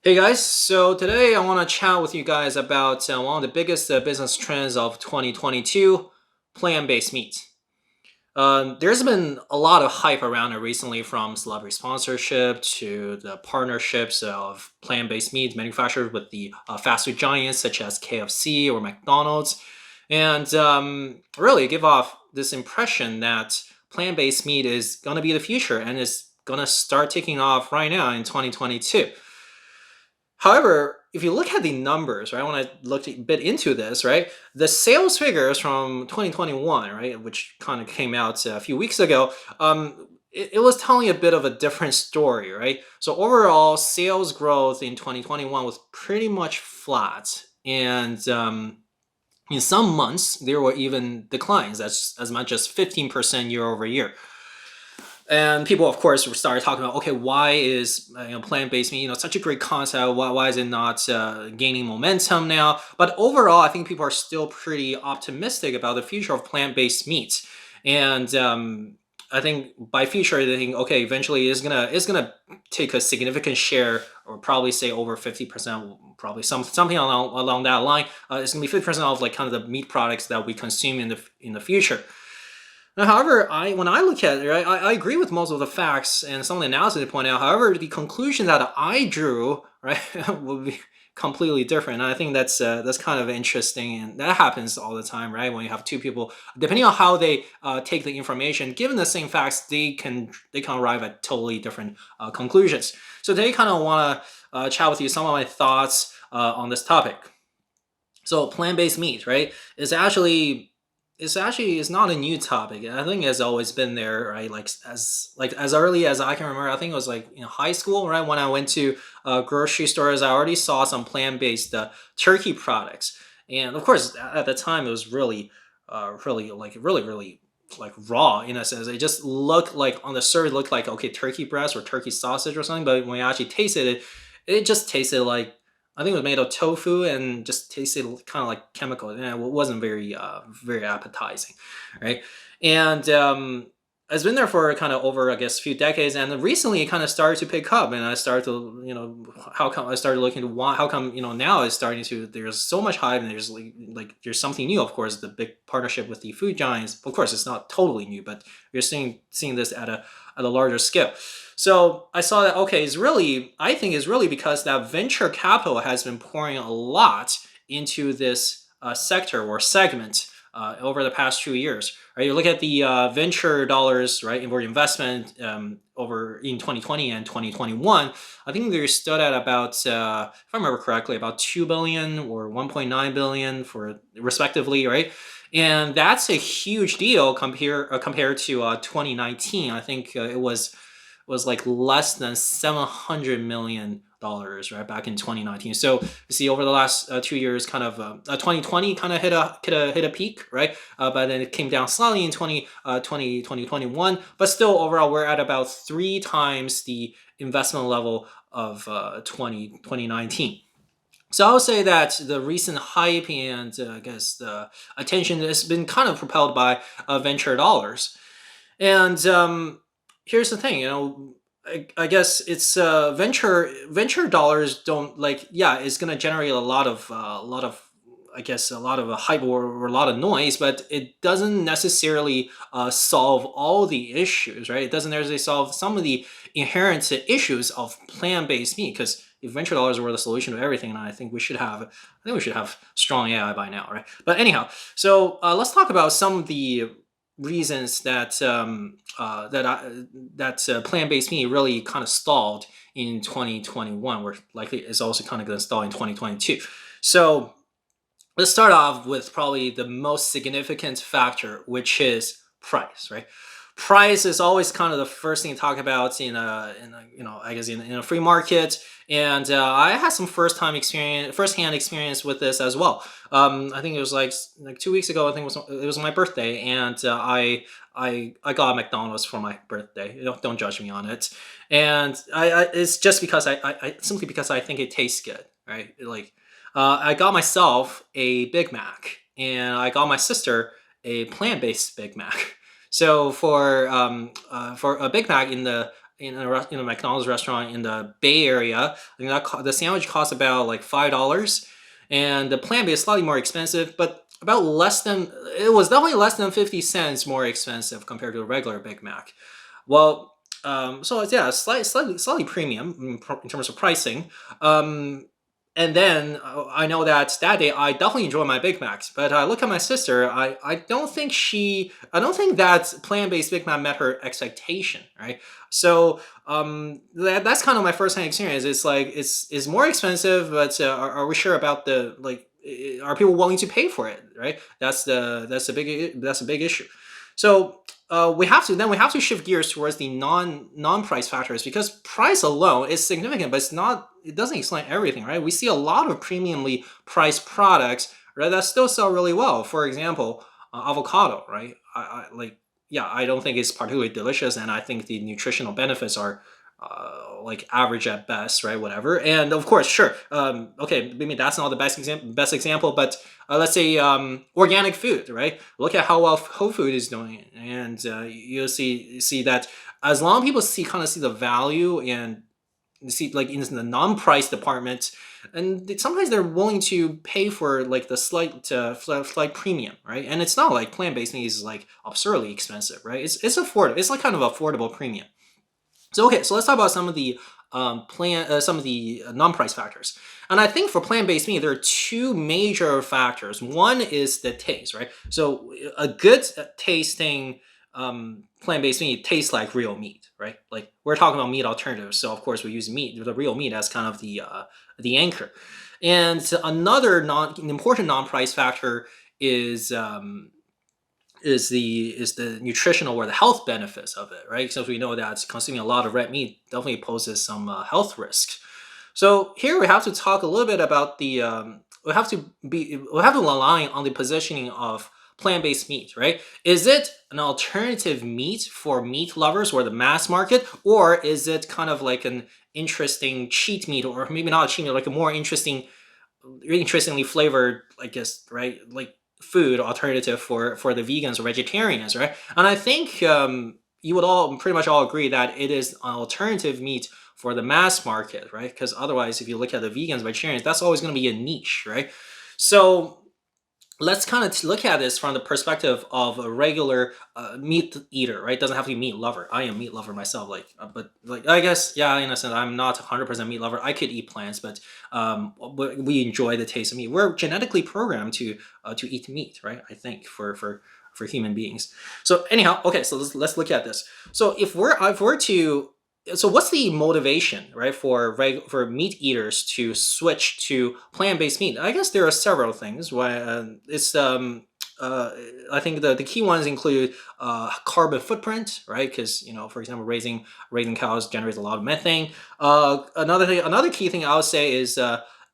Hey guys, so today I want to chat with you guys about one of the biggest business trends of 2022, plant-based meat. There's been a lot of hype around it recently, from celebrity sponsorship to the partnerships of plant-based meat manufactured with the fast food giants such as KFC or McDonald's, and really give off this impression that plant-based meat is going to be the future and is going to start taking off right now in 2022. However, if you look at the numbers, right, when I looked a bit into this, right, the sales figures from 2021, right, which kind of came out a few weeks ago, it was telling a bit of a different story, right? So overall, sales growth in 2021 was pretty much flat, and in some months there were even declines, as much as 15% year over year. And people, of course, started talking about, okay, why is plant-based meat such a great concept? Why is it not gaining momentum now? But overall, I think people are still pretty optimistic about the future of plant-based meats. And I think by future, they think, okay, eventually it's gonna take a significant share, or probably say over 50%, probably something along that line. It's gonna be 50% of like kind of the meat products that we consume in the future. Now, however, when I look at it, right, I agree with most of the facts and some of the analysis they point out. However, the conclusion that I drew, right, will be completely different. And I think that's kind of interesting, and that happens all the time, right? When you have two people, depending on how they take the information, given the same facts, they can arrive at totally different conclusions. So today, kind of want to chat with you some of my thoughts on this topic. So plant-based meat, right, is actually it's not a new topic. I think it's always been there, right? Like as early as I can remember. I think it was like in high school, right? When I went to grocery stores, I already saw some plant-based turkey products, and of course at the time it was really like raw in a sense. It just looked like on the surface, looked like, okay, turkey breast or turkey sausage or something, but when you actually tasted it, it just tasted like, I think it was made of tofu and just tasted kind of like chemical. And it wasn't very appetizing, right? And it's been there for kind of over, I guess, a few decades, and then recently it kind of started to pick up, and I started to, how come I started looking to why, how come, now it's starting to, there's so much hype, and there's like there's something new. Of course, the big partnership with the food giants. Of course, it's not totally new, but you're seeing this at a larger scale. So I saw that, okay, I think it's really because that venture capital has been pouring a lot into this sector or segment over the past 2 years. Right, you look at the venture dollars, right, for investment over in 2020 and 2021. I think they stood at about, if I remember correctly, about 2 billion or 1.9 billion for respectively, right? And that's a huge deal compared to 2019. I think it was like less than $700 million, right, back in 2019. So you see, over the last 2 years, kind of 2020 kind of hit a peak, right? But then it came down slightly in 2021. But still, overall, we're at about three times the investment level of 2019. So I would say that the recent hype and I guess the attention has been kind of propelled by venture dollars. And here's the thing, I guess it's venture dollars don't, like, yeah, it's gonna generate a lot of I guess a lot of hype, or a lot of noise, but it doesn't necessarily solve all the issues, right? It doesn't necessarily solve some of the inherent issues of plant-based meat, because if venture dollars were the solution to everything, I think we should have strong AI by now, right? But anyhow, so let's talk about some of the reasons that plant-based meat really kind of stalled in 2021, where likely is also kind of going to stall in 2022. So let's start off with probably the most significant factor, which is price, right? Price is always kind of the first thing to talk about I guess in a free market. And I had some firsthand experience with this as well. I think it was like 2 weeks ago. I think it was my birthday, and I got McDonald's for my birthday. Don't judge me on it. And it's just because I simply because I think it tastes good, right? Like, I got myself a Big Mac, and I got my sister a plant-based Big Mac. So for a Big Mac in the in a McDonald's restaurant in the Bay Area. I think the sandwich costs about like $5, and the plant based slightly more expensive, but about less than it was definitely less than 50 cents more expensive compared to a regular Big Mac. Well, so it's, yeah, slightly premium in terms of pricing. Um, and then I know that that day I definitely enjoy my Big Macs, but I look at my sister. I don't think that plant-based Big Mac met her expectation, right? So that's kind of my first-hand experience. It's like it's more expensive, but are we sure about the like? Are people willing to pay for it? Right? That's a big issue. So we have to shift gears towards the non price factors, because price alone is significant, but it doesn't explain everything, right? We see a lot of premiumly priced products, right, that still sell really well. For example, avocado, right? Yeah, I don't think it's particularly delicious, and I think the nutritional benefits are like average at best, right? Whatever. And of course, sure. Okay, maybe that's not the best example, but let's say organic food, right? Look at how well Whole Food is doing, and you'll see that as long as people see the value and see like in the non-price department, and sometimes they're willing to pay for like the slight premium, right? And it's not like plant-based meat is like absurdly expensive, right? It's affordable. It's like kind of affordable premium. So okay, so let's talk about some of the non-price factors. And I think for plant-based meat, there are two major factors. One is the taste, right? So a good tasting plant-based meat tastes like real meat, right? Like we're talking about meat alternatives, so of course we use the real meat as kind of the anchor. And another an important non-price factor is the nutritional or the health benefits of it, right? Since we know that consuming a lot of red meat definitely poses some health risks. So here we have to talk a little bit about we have to rely on the positioning of plant-based meat, right? Is it an alternative meat for meat lovers or the mass market, or is it kind of like an interesting cheat meat, or maybe not a cheat meat, like a more interestingly flavored, I guess, right? Like food alternative for the vegans or vegetarians, right? And I think you would all pretty much all agree that it is an alternative meat for the mass market, right? Because otherwise, if you look at the vegans, vegetarians, that's always going to be a niche, right? So let's kind of look at this from the perspective of a regular meat eater, right? Doesn't have to be meat lover. I am meat lover myself, but like I guess, yeah, in a sense, I'm not 100% meat lover. I could eat plants, but we enjoy the taste of meat. We're genetically programmed to eat meat, right? I think for human beings. So anyhow, okay, so let's look at this. So if we're to so what's the motivation, right, for meat eaters to switch to plant-based meat? I guess there are several things. Why it's I think the key ones include carbon footprint, right? Because for example, raising cows generates a lot of methane. Another key thing I would say is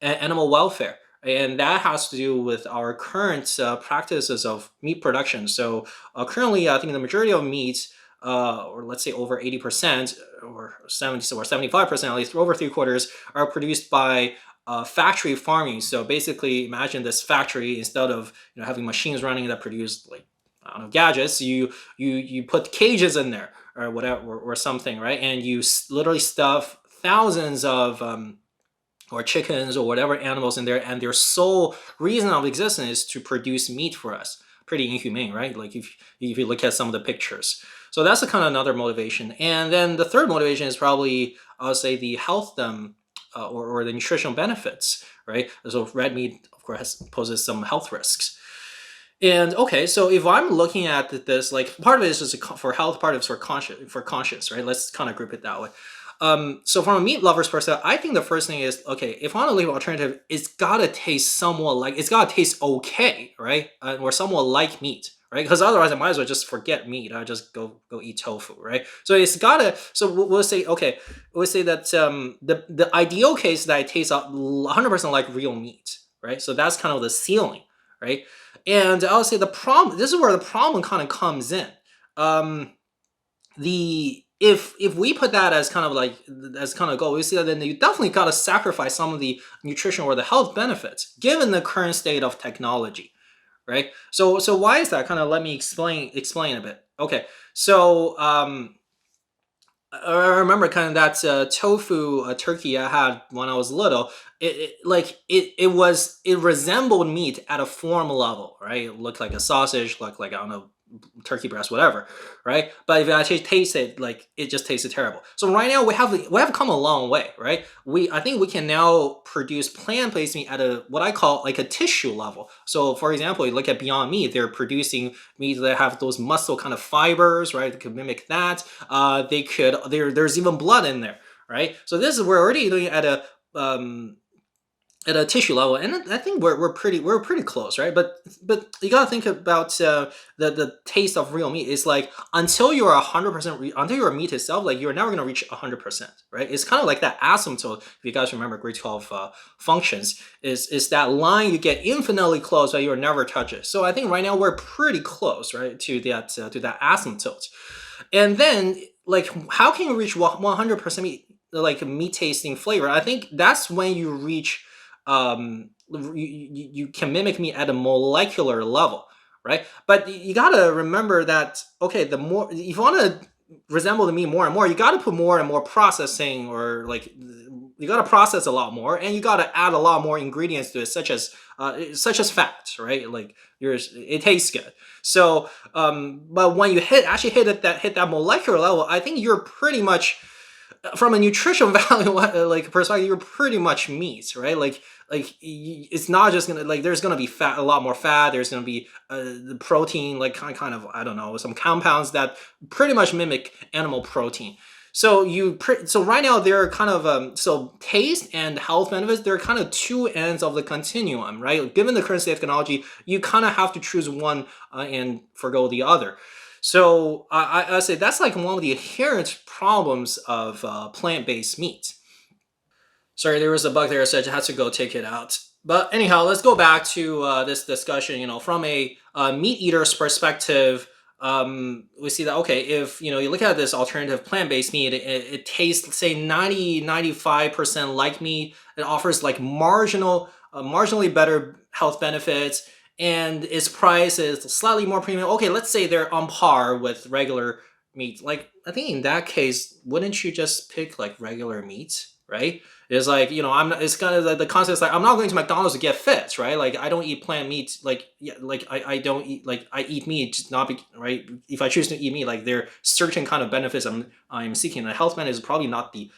animal welfare, and that has to do with our current practices of meat production. So currently, I think the majority of meats, or let's say over 80% or 70 or 75%, at least over 3/4, are produced by factory farming. So basically, imagine this factory, instead of having machines running that produce like, I don't know, gadgets, you put cages in there or whatever, or something, right? And you literally stuff thousands of or chickens or whatever animals in there, and their sole reason of existence is to produce meat for us. Pretty inhumane, right? Like if you look at some of the pictures. So that's a kind of another motivation. And then the third motivation is probably, I would say, the health or the nutritional benefits, right? So red meat, of course, poses some health risks. And okay, so if I'm looking at this, like part of it is just for health, part of it's for conscience, right? Let's kind of group it that way. So from a meat lover's perspective, I think the first thing is, okay, if I want to leave an alternative, it's gotta taste it's gotta taste okay, right? Or somewhat like meat, right? Because otherwise, I might as well just forget meat. I just go eat tofu, right? So it's gotta. So we'll say, okay, we'll say that the ideal case that it tastes 100% like real meat, right? So that's kind of the ceiling, right? And I'll say the problem. This is where the problem kind of comes in. The if we put that as kind of like as kind of goal, we see that then you definitely got to sacrifice some of the nutrition or the health benefits given the current state of technology, right? So why is that? Kind of let me explain a bit. Okay, so I remember kind of that tofu turkey I had when I was little. It resembled meat at a form level, right? It looked like a sausage, looked like, I don't know, turkey breast, whatever, right? But if you actually taste it, like, it just tasted terrible. So right now we have come a long way, right? I think we can now produce plant-based meat at a what I call like a tissue level. So for example, you look at Beyond Meat, they're producing meats that have those muscle kind of fibers, right? That could mimic that. There's even blood in there, right? So this is we're already doing um, at a tissue level, and I think we're pretty close, right? But you gotta think about the taste of real meat. Is like until you're 100% until you're meat itself, like you're never gonna reach 100%, right? It's kind of like that asymptote. If you guys remember grade 12 functions, is that line you get infinitely close, but you'll never touch it. So I think right now we're pretty close, right, to that asymptote. And then, like, how can you reach 100% meat, like meat tasting flavor? I think that's when you reach you can mimic meat at a molecular level, right? But you gotta remember that, okay, the more if you want to resemble the meat more and more, you gotta put more and more processing, or like you gotta process a lot more, and you gotta add a lot more ingredients to it, such as fat, right? Like it tastes good. So but when you actually hit that molecular level, I think you're pretty much, from a nutrition value like perspective, you're pretty much meat, right? It's not just gonna, like, there's gonna be fat, a lot more fat. There's gonna be the protein, like kind of, I don't know, some compounds that pretty much mimic animal protein. So right now they're kind of so taste and health benefits, they're kind of two ends of the continuum, right? Given the current state of technology, you kind of have to choose one and forgo the other. So I say that's like one of the inherent problems of plant-based meat. Sorry, there was a bug there, so I had to go take it out. But anyhow, let's go back to this discussion. From a meat eater's perspective, we see that, okay, if you look at this alternative plant-based meat, it tastes, say, 90-95% like meat. It offers like marginally better health benefits, and its price is slightly more premium. Okay, let's say they're on par with regular meat. Like, I think in that case, wouldn't you just pick like regular meat, right? It's like, I'm not, it's kind of the concept is like, I'm not going to McDonald's to get fit, right? Like, I don't eat plant meat. Like, yeah, like I don't eat, like, I eat meat just not be right. If I choose to eat meat, like, there are certain kind of benefits I'm seeking. The health benefit is probably not the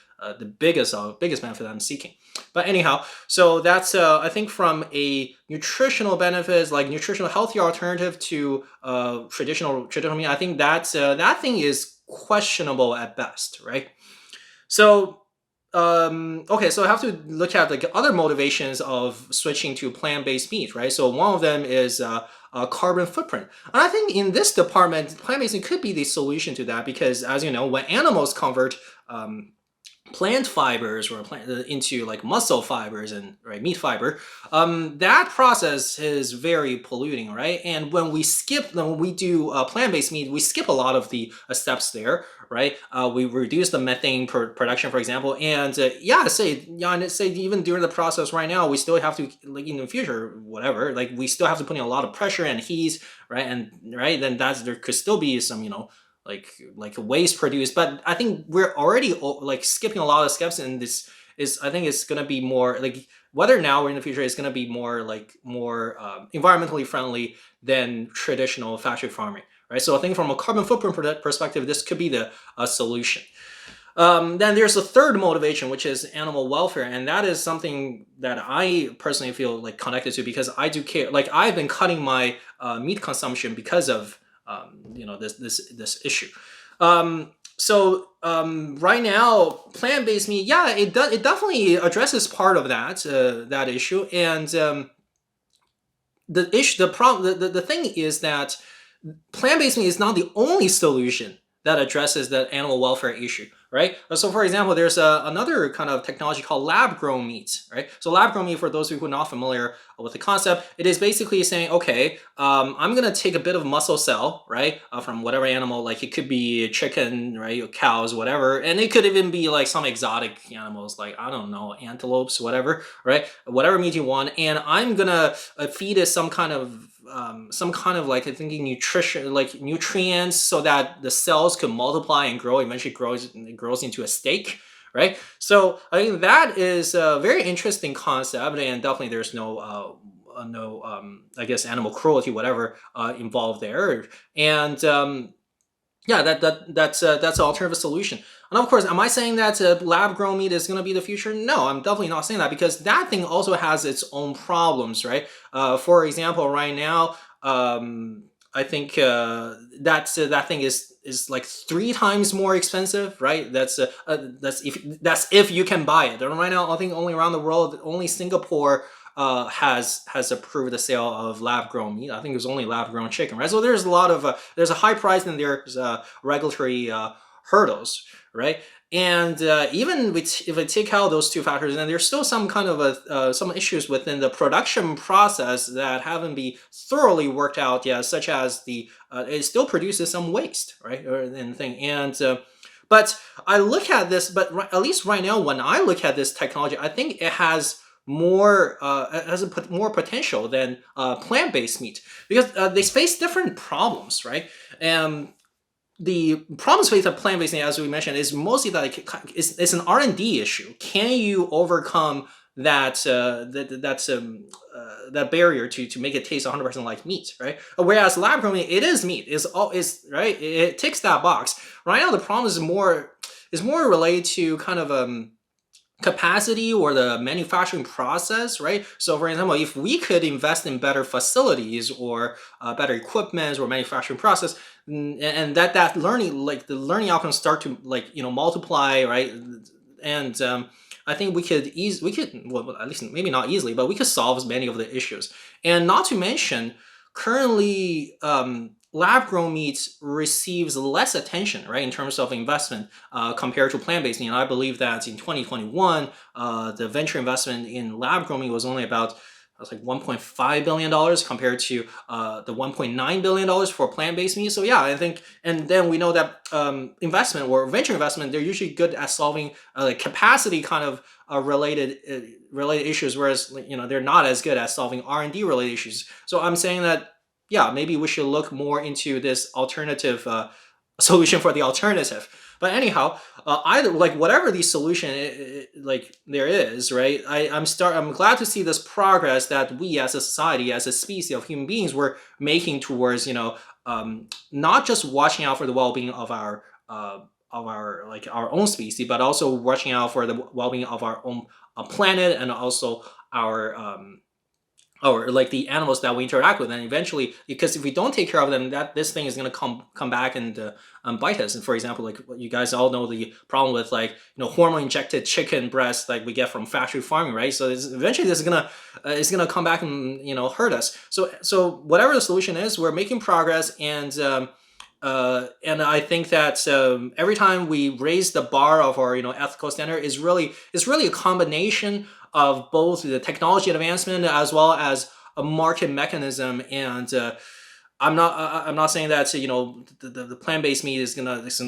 biggest benefit I'm seeking. But anyhow, so that's I think from a nutritional benefits, like nutritional healthier alternative to traditional meat, I think that thing is questionable at best, right? So okay, so I have to look at like other motivations of switching to plant-based meat, right? So one of them is carbon footprint. And I think in this department, plant-based meat could be the solution to that, because, as you know, when animals convert plant fibers or into like muscle fibers and, right, meat fiber, that process is very polluting, right? And when we do plant-based meat, we skip a lot of the steps there, right? We reduce the methane production, for example, and say even during the process right now, we still have to, like, in the future, whatever, like, we still have to put in a lot of pressure and heat, right? And right, then there could still be some, like waste produced. But I think we're already like skipping a lot of steps, and this is, I think it's gonna be more like, whether now or in the future, it's gonna be more environmentally friendly than traditional factory farming, right? So I think from a carbon footprint perspective, this could be the solution. Then there's a third motivation, which is animal welfare, and that is something that I personally feel like connected to, because I do care. Like, I've been cutting my meat consumption because of this issue. Right now, plant-based meat, yeah, it definitely addresses part of that issue. And the thing is that plant-based meat is not the only solution that addresses the animal welfare issue, right? So, for example, there's another kind of technology called lab-grown meat, right? So lab-grown meat, for those of you who are not familiar with the concept, it is basically saying, okay, I'm gonna take a bit of muscle cell, right, from whatever animal, like it could be chicken, right, cows, whatever, and it could even be like some exotic animals, like, I don't know, antelopes, whatever, right, whatever meat you want, and I'm gonna feed it some kind of some kind of like I think nutrition, like nutrients, so that the cells can multiply and grow. Eventually, grows into a steak, right? So I think that is a very interesting concept, and definitely there's no I guess animal cruelty, whatever, involved there, and yeah, that's an alternative solution. And of course, am I saying that lab grown meat is going to be the future? No, I'm definitely not saying that, because that thing also has its own problems, right? For example, right now, I think that thing is like 3 times more expensive, right? That's if you can buy it. And right now, I think only around the world, only Singapore has approved the sale of lab grown meat. I think it was only lab grown chicken, right? So there's a lot of there's a high price and there's regulatory hurdles, right? And even if I take out those two factors, then there's still some kind of some issues within the production process that haven't been thoroughly worked out yet, such as the it still produces some waste, right? And thing. And but I look at this, but at least right now, when I look at this technology, I think it has more potential than plant-based meat, because they face different problems, right? And the problems with plant-based meat, as we mentioned, is mostly like it's an R&D issue. Can you overcome that barrier to make it taste 100% like meat, right? Whereas lab-grown meat, it is meat, is right. It ticks that box. Right now, the problem is more related to kind of capacity or the manufacturing process, right? So for example, if we could invest in better facilities or better equipment or manufacturing process, and that learning, like the learning outcomes start to multiply, right? And I think we could, well, at least maybe not easily, but we could solve many of the issues. And not to mention, currently lab-grown meat receives less attention, right, in terms of investment compared to plant-based meat. And I believe that in 2021, the venture investment in lab-grown meat was only about like $1.5 billion compared to the $1.9 billion for plant-based meat. So yeah, I think, and then we know that investment or venture investment, they're usually good at solving like capacity kind of related issues, whereas they're not as good at solving R&D related issues. So I'm saying that, yeah, maybe we should look more into this alternative solution for the alternative. But anyhow, either like whatever the solution like there is, right? I'm glad to see this progress that we as a society, as a species of human beings, we're making towards not just watching out for the well-being of our like our own species, but also watching out for the well-being of our own planet, and also our or like the animals that we interact with. And eventually, because if we don't take care of them, that this thing is going to come back and bite us. And for example, like you guys all know the problem with hormone injected chicken breast like we get from factory farming, right? So eventually this is gonna it's gonna come back and hurt us. So whatever the solution is, we're making progress. And I think that every time we raise the bar of our ethical standard, is really a combination of both the technology advancement as well as a market mechanism. And I'm not saying that the plant-based meat is gonna it's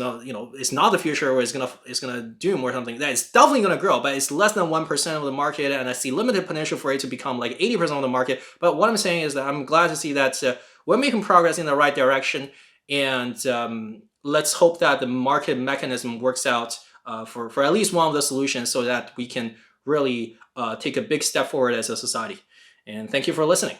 not the future, or it's gonna doom or something. That it's definitely gonna grow, but it's less than 1% of the market, and I see limited potential for it to become like 80% of the market. But what I'm saying is that I'm glad to see that we're making progress in the right direction. And let's hope that the market mechanism works out for at least one of the solutions, so that we can really take a big step forward as a society. And thank you for listening.